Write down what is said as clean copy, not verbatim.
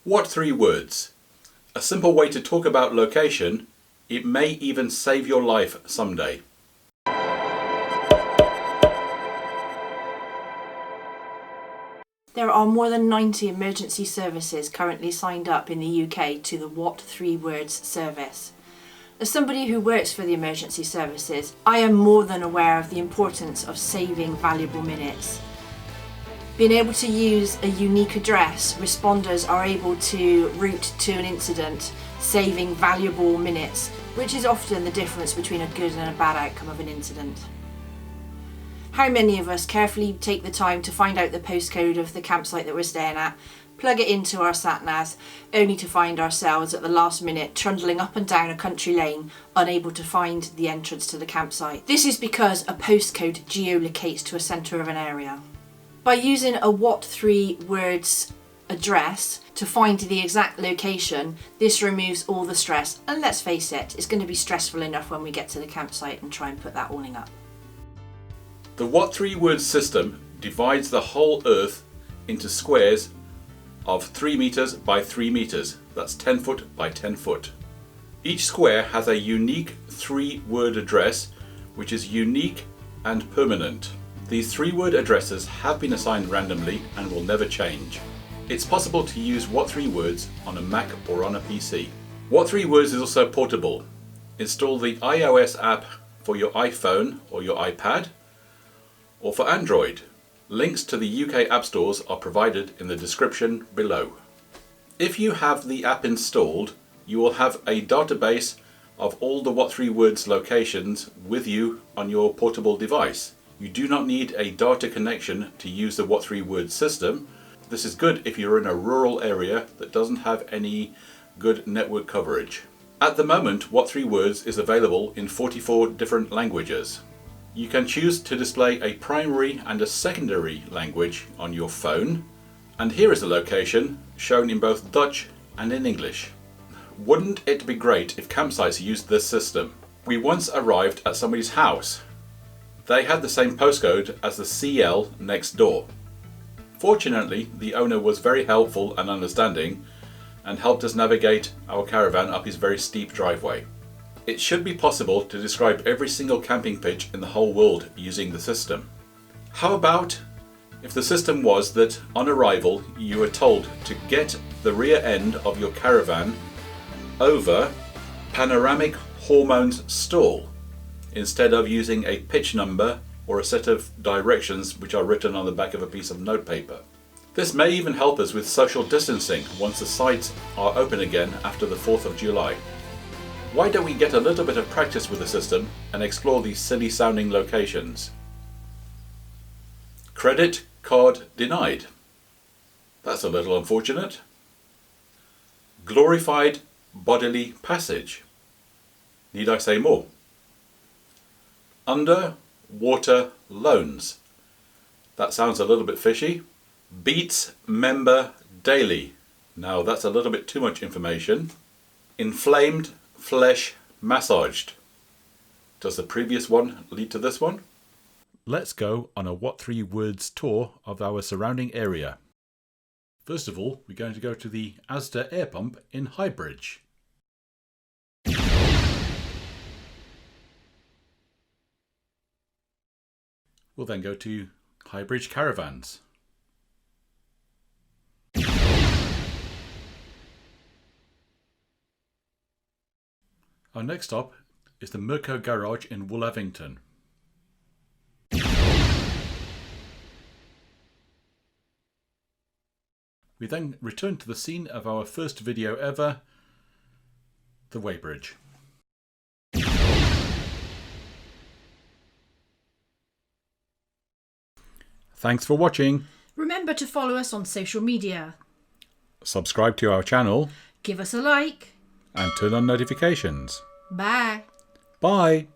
What 3 words? A simple way to talk about location. It may even save your life someday. There are more than 90 emergency services currently signed up in the UK to the What 3 Words service. As somebody who works for the emergency services, I am more than aware of the importance of saving valuable minutes. Being able to use a unique address, responders are able to route to an incident, saving valuable minutes, which is often the difference between a good and a bad outcome of an incident. How many of us carefully take the time to find out the postcode of the campsite that we're staying at, plug it into our sat-navs, only to find ourselves at the last minute trundling up and down a country lane, unable to find the entrance to the campsite? This is because a postcode geolocates to a centre of an area. By using a What 3 Words address to find the exact location, this removes all the stress, and let's face it, it's going to be stressful enough when we get to the campsite and try and put that awning up. The What 3 Words system divides the whole Earth into squares of 3 meters by 3 meters. That's 10 foot by 10 foot. Each square has a unique 3-word address, which is unique and permanent. These 3-word addresses have been assigned randomly and will never change. It's possible to use What 3 Words on a Mac or on a PC. What 3 Words is also portable. Install the iOS app for your iPhone or your iPad, or for Android. Links to the UK app stores are provided in the description below. If you have the app installed, you will have a database of all the What 3 Words locations with you on your portable device. You do not need a data connection to use the What 3 Words system. This is good if you're in a rural area that doesn't have any good network coverage. At the moment, What 3 Words is available in 44 different languages. You can choose to display a primary and a secondary language on your phone, and here is a location shown in both Dutch and in English. Wouldn't it be great if campsites used this system? We once arrived at somebody's house. They had the same postcode as the CL next door. Fortunately, the owner was very helpful and understanding and helped us navigate our caravan up his very steep driveway. It should be possible to describe every single camping pitch in the whole world using the system. How about if the system was that on arrival you were told to get the rear end of your caravan over panoramic hormones stall instead of using a pitch number or a set of directions which are written on the back of a piece of notepaper. This may even help us with social distancing once the sites are open again after the 4th of July. Why don't we get a little bit of practice with the system and explore these silly sounding locations? Credit card denied. That's a little unfortunate. Glorified bodily passage. Need I say more? Underwater loans. That sounds a little bit fishy. Beats member daily. Now that's a little bit too much information. Inflamed flesh massaged. Does the previous one lead to this one? Let's go on a What 3 Words tour of our surrounding area. First of all, we're going to go to the Asda air pump in Highbridge. We'll then go to Highbridge Caravans. Our next stop is the Mirko Garage in Woolhavington. We then return to the scene of our first video ever, the Weybridge. Thanks for watching. Remember to follow us on social media. Subscribe to our channel. Give us a like. And turn on notifications. Bye. Bye.